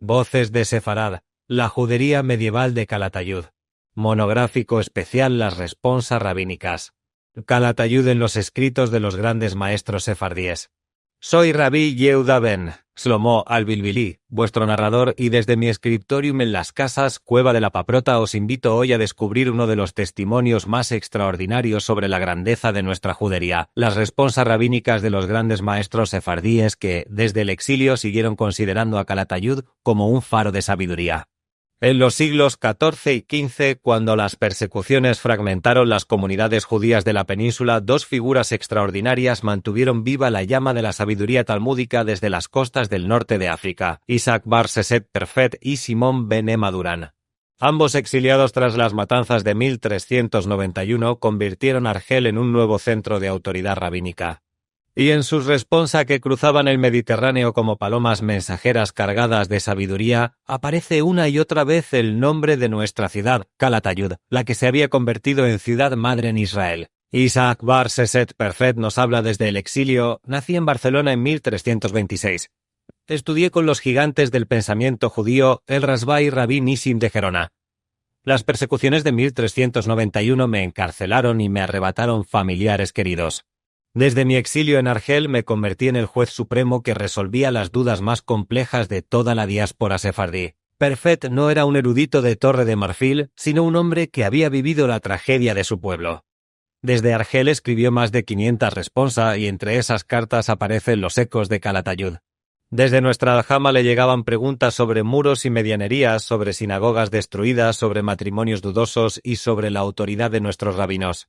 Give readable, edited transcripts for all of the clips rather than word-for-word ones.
Voces de Sefarad, la judería medieval de Calatayud. Monográfico especial Las responsas rabínicas. Calatayud en los escritos de los grandes maestros sefardíes. Soy Rabí Yehuda ben Shlomo al-Bilbili, vuestro narrador, y desde mi scriptorium en las casas, Cueva de la Paprota, os invito hoy a descubrir uno de los testimonios más extraordinarios sobre la grandeza de nuestra judería, las responsas rabínicas de los grandes maestros sefardíes que, desde el exilio, siguieron considerando a Calatayud como un faro de sabiduría. En los siglos XIV y XV, cuando las persecuciones fragmentaron las comunidades judías de la península, dos figuras extraordinarias mantuvieron viva la llama de la sabiduría talmúdica desde las costas del norte de África, Isaac bar Seset Perfet y Simón ben Emma Durán. Ambos exiliados tras las matanzas de 1391 convirtieron Argel en un nuevo centro de autoridad rabínica. Y en sus responsa que cruzaban el Mediterráneo como palomas mensajeras cargadas de sabiduría, aparece una y otra vez el nombre de nuestra ciudad, Calatayud, la que se había convertido en ciudad madre en Israel. Isaac bar Seset Perfet nos habla desde el exilio. Nací en Barcelona en 1326. Estudié con los gigantes del pensamiento judío, el Rasbay Rabí Nissim de Gerona. Las persecuciones de 1391 me encarcelaron y me arrebataron familiares queridos. Desde mi exilio en Argel me convertí en el juez supremo que resolvía las dudas más complejas de toda la diáspora sefardí. Perfet no era un erudito de Torre de Marfil, sino un hombre que había vivido la tragedia de su pueblo. Desde Argel escribió más de 500 responsas y entre esas cartas aparecen los ecos de Calatayud. Desde nuestra aljama le llegaban preguntas sobre muros y medianerías, sobre sinagogas destruidas, sobre matrimonios dudosos y sobre la autoridad de nuestros rabinos.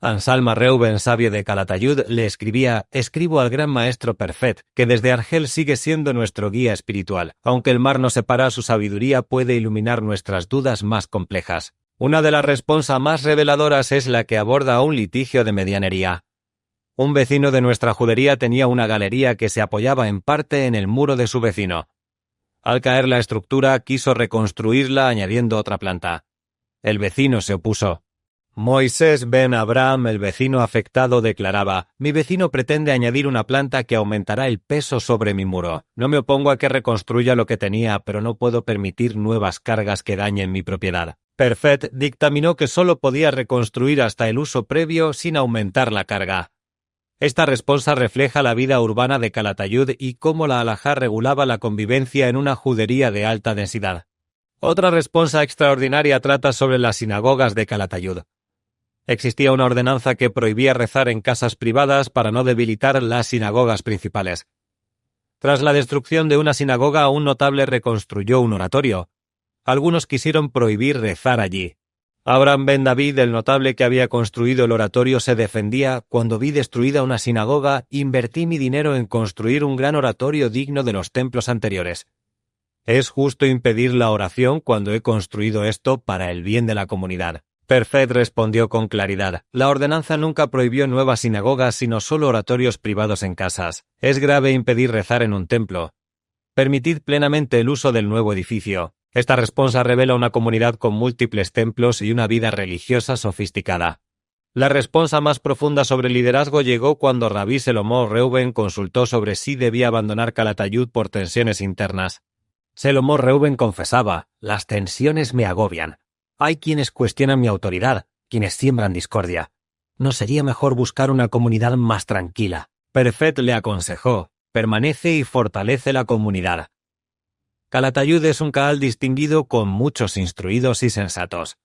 Ansalma Reuben, sabio de Calatayud, le escribía: escribo al gran maestro Perfet, que desde Argel sigue siendo nuestro guía espiritual. Aunque el mar nos separa, su sabiduría puede iluminar nuestras dudas más complejas. Una de las responsas más reveladoras es la que aborda un litigio de medianería. Un vecino de nuestra judería tenía una galería que se apoyaba en parte en el muro de su vecino. Al caer la estructura, quiso reconstruirla añadiendo otra planta. El vecino se opuso. Moisés ben Abraham, el vecino afectado, declaraba: mi vecino pretende añadir una planta que aumentará el peso sobre mi muro. No me opongo a que reconstruya lo que tenía, pero no puedo permitir nuevas cargas que dañen mi propiedad. Perfet dictaminó que solo podía reconstruir hasta el uso previo sin aumentar la carga. Esta responsa refleja la vida urbana de Calatayud y cómo la halajá regulaba la convivencia en una judería de alta densidad. Otra responsa extraordinaria trata sobre las sinagogas de Calatayud. Existía una ordenanza que prohibía rezar en casas privadas para no debilitar las sinagogas principales. Tras la destrucción de una sinagoga, un notable reconstruyó un oratorio. Algunos quisieron prohibir rezar allí. Abraham ben David, el notable que había construido el oratorio, se defendía: cuando vi destruida una sinagoga, invertí mi dinero en construir un gran oratorio digno de los templos anteriores. ¿Es justo impedir la oración cuando he construido esto para el bien de la comunidad? Perfet respondió con claridad: la ordenanza nunca prohibió nuevas sinagogas, sino solo oratorios privados en casas. Es grave impedir rezar en un templo. Permitid plenamente el uso del nuevo edificio. Esta responsa revela una comunidad con múltiples templos y una vida religiosa sofisticada. La responsa más profunda sobre liderazgo llegó cuando Rabí Shlomo Reuben consultó sobre si debía abandonar Calatayud por tensiones internas. Shlomo Reuben confesaba: las tensiones me agobian. Hay quienes cuestionan mi autoridad, quienes siembran discordia. ¿No sería mejor buscar una comunidad más tranquila? Perfet le aconsejó: permanece y fortalece la comunidad. Calatayud es un Kahal distinguido con muchos instruidos y sensatos.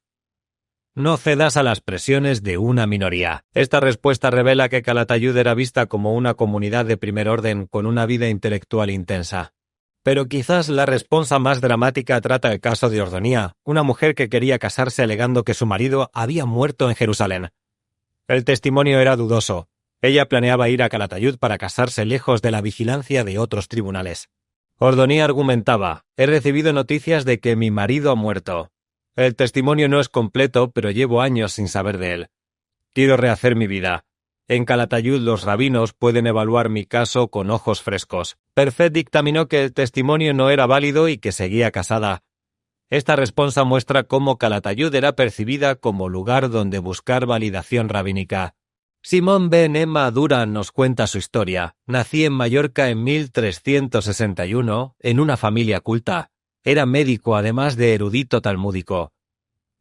No cedas a las presiones de una minoría. Esta respuesta revela que Calatayud era vista como una comunidad de primer orden con una vida intelectual intensa. Pero quizás la responsa más dramática trata el caso de Ordonía, una mujer que quería casarse alegando que su marido había muerto en Jerusalén. El testimonio era dudoso. Ella planeaba ir a Calatayud para casarse lejos de la vigilancia de otros tribunales. Ordonía argumentaba: he recibido noticias de que mi marido ha muerto. El testimonio no es completo, pero llevo años sin saber de él. Quiero rehacer mi vida. En Calatayud los rabinos pueden evaluar mi caso con ojos frescos. Perfet dictaminó que el testimonio no era válido y que seguía casada. Esta responsa muestra cómo Calatayud era percibida como lugar donde buscar validación rabínica. Simón ben Emma Durán nos cuenta su historia. Nací en Mallorca en 1361, en una familia culta. Era médico además de erudito talmúdico.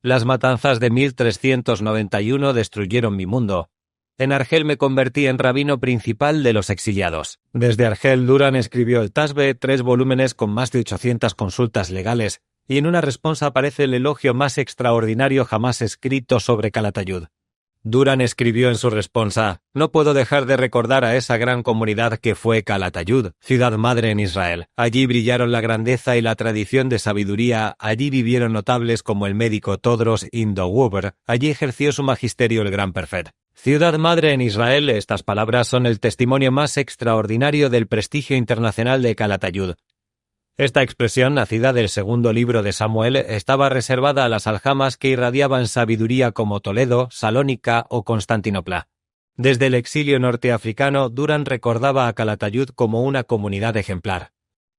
Las matanzas de 1391 destruyeron mi mundo. En Argel me convertí en rabino principal de los exiliados. Desde Argel, Duran escribió el Tasbe, 3 volúmenes con más de 800 consultas legales, y en una responsa aparece el elogio más extraordinario jamás escrito sobre Calatayud. Duran escribió en su responsa: «No puedo dejar de recordar a esa gran comunidad que fue Calatayud, ciudad madre en Israel. Allí brillaron la grandeza y la tradición de sabiduría, allí vivieron notables como el médico Todros Indoguber, allí ejerció su magisterio el gran Perfet. Ciudad madre en Israel», estas palabras son el testimonio más extraordinario del prestigio internacional de Calatayud. Esta expresión, nacida del segundo libro de Samuel, estaba reservada a las aljamas que irradiaban sabiduría como Toledo, Salónica o Constantinopla. Desde el exilio norteafricano, Duran recordaba a Calatayud como una comunidad ejemplar.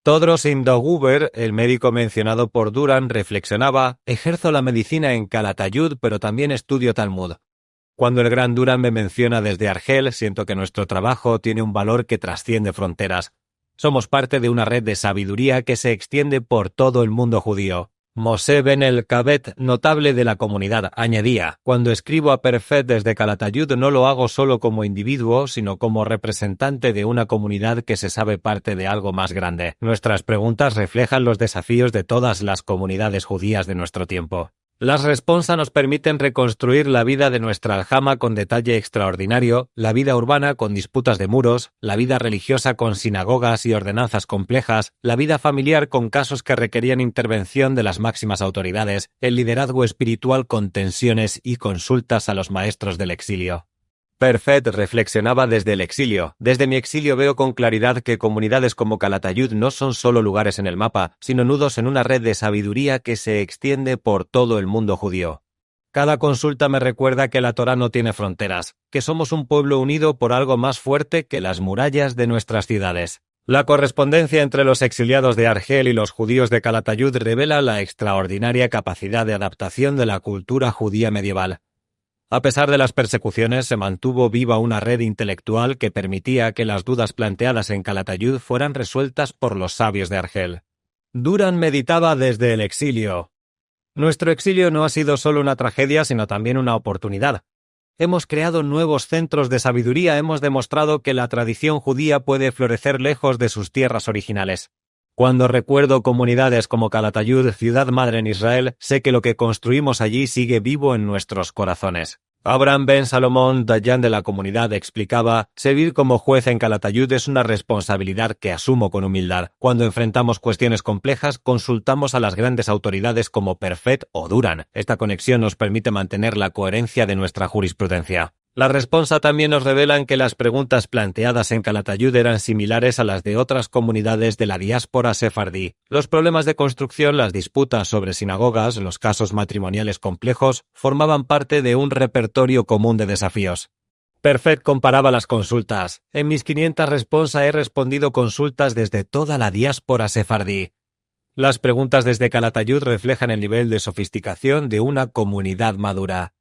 Todros Indoguber, el médico mencionado por Duran, reflexionaba: «Ejerzo la medicina en Calatayud, pero también estudio Talmud. Cuando el gran Duran me menciona desde Argel, siento que nuestro trabajo tiene un valor que trasciende fronteras. Somos parte de una red de sabiduría que se extiende por todo el mundo judío». Moshe Ben El-Kabet, notable de la comunidad, añadía: «Cuando escribo a Perfet desde Calatayud no lo hago solo como individuo, sino como representante de una comunidad que se sabe parte de algo más grande». Nuestras preguntas reflejan los desafíos de todas las comunidades judías de nuestro tiempo. Las responsas nos permiten reconstruir la vida de nuestra aljama con detalle extraordinario, la vida urbana con disputas de muros, la vida religiosa con sinagogas y ordenanzas complejas, la vida familiar con casos que requerían intervención de las máximas autoridades, el liderazgo espiritual con tensiones y consultas a los maestros del exilio. Perfet reflexionaba desde el exilio. «Desde mi exilio veo con claridad que comunidades como Calatayud no son solo lugares en el mapa, sino nudos en una red de sabiduría que se extiende por todo el mundo judío. Cada consulta me recuerda que la Torá no tiene fronteras, que somos un pueblo unido por algo más fuerte que las murallas de nuestras ciudades». La correspondencia entre los exiliados de Argel y los judíos de Calatayud revela la extraordinaria capacidad de adaptación de la cultura judía medieval. A pesar de las persecuciones, se mantuvo viva una red intelectual que permitía que las dudas planteadas en Calatayud fueran resueltas por los sabios de Argel. Duran meditaba desde el exilio. «Nuestro exilio no ha sido solo una tragedia, sino también una oportunidad. Hemos creado nuevos centros de sabiduría, hemos demostrado que la tradición judía puede florecer lejos de sus tierras originales. Cuando recuerdo comunidades como Calatayud, ciudad madre en Israel, sé que lo que construimos allí sigue vivo en nuestros corazones». Abraham Ben Salomón, Dayan de la comunidad, explicaba: «Servir como juez en Calatayud es una responsabilidad que asumo con humildad. Cuando enfrentamos cuestiones complejas, consultamos a las grandes autoridades como Perfet o Duran. Esta conexión nos permite mantener la coherencia de nuestra jurisprudencia». Las responsas también nos revelan que las preguntas planteadas en Calatayud eran similares a las de otras comunidades de la diáspora sefardí. Los problemas de construcción, las disputas sobre sinagogas, los casos matrimoniales complejos, formaban parte de un repertorio común de desafíos. Perfet comparaba las consultas. «En mis 500 responsas he respondido consultas desde toda la diáspora sefardí». Las preguntas desde Calatayud reflejan el nivel de sofisticación de una comunidad madura.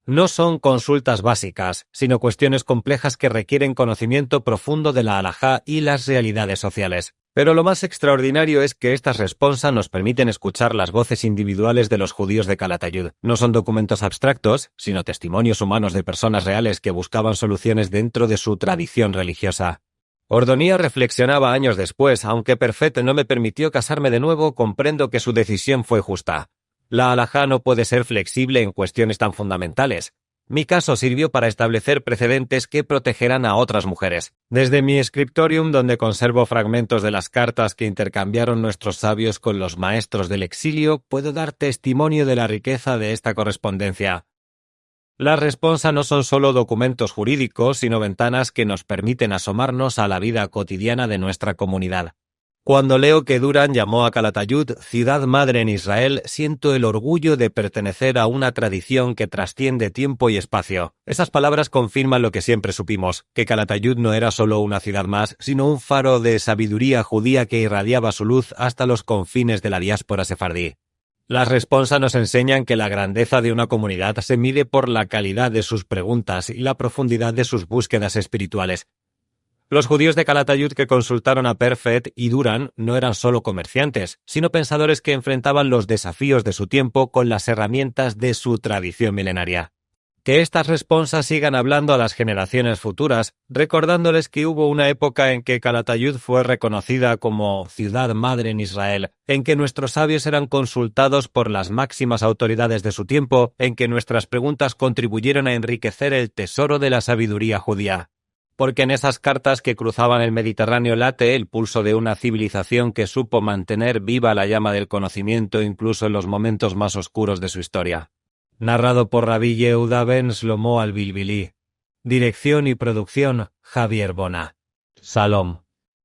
No son consultas básicas, sino cuestiones complejas que requieren conocimiento profundo de la halajá y las realidades sociales. Pero lo más extraordinario es que estas responsas nos permiten escuchar las voces individuales de los judíos de Calatayud. No son documentos abstractos, sino testimonios humanos de personas reales que buscaban soluciones dentro de su tradición religiosa. Ordonía reflexionaba años después: «Aunque Perfet no me permitió casarme de nuevo, comprendo que su decisión fue justa. La halajá no puede ser flexible en cuestiones tan fundamentales. Mi caso sirvió para establecer precedentes que protegerán a otras mujeres». Desde mi scriptorium, donde conservo fragmentos de las cartas que intercambiaron nuestros sabios con los maestros del exilio, puedo dar testimonio de la riqueza de esta correspondencia. Las responsas no son solo documentos jurídicos, sino ventanas que nos permiten asomarnos a la vida cotidiana de nuestra comunidad. Cuando leo que Duran llamó a Calatayud ciudad madre en Israel, siento el orgullo de pertenecer a una tradición que trasciende tiempo y espacio. Esas palabras confirman lo que siempre supimos, que Calatayud no era solo una ciudad más, sino un faro de sabiduría judía que irradiaba su luz hasta los confines de la diáspora sefardí. Las responsas nos enseñan que la grandeza de una comunidad se mide por la calidad de sus preguntas y la profundidad de sus búsquedas espirituales. Los judíos de Calatayud que consultaron a Perfet y Duran no eran solo comerciantes, sino pensadores que enfrentaban los desafíos de su tiempo con las herramientas de su tradición milenaria. Que estas responsas sigan hablando a las generaciones futuras, recordándoles que hubo una época en que Calatayud fue reconocida como ciudad madre en Israel, en que nuestros sabios eran consultados por las máximas autoridades de su tiempo, en que nuestras preguntas contribuyeron a enriquecer el tesoro de la sabiduría judía. Porque en esas cartas que cruzaban el Mediterráneo late el pulso de una civilización que supo mantener viva la llama del conocimiento incluso en los momentos más oscuros de su historia. Narrado por Rabbi Yehuda ben Shlomo al-Bilbili. Dirección y producción, Javier Bona. Salom.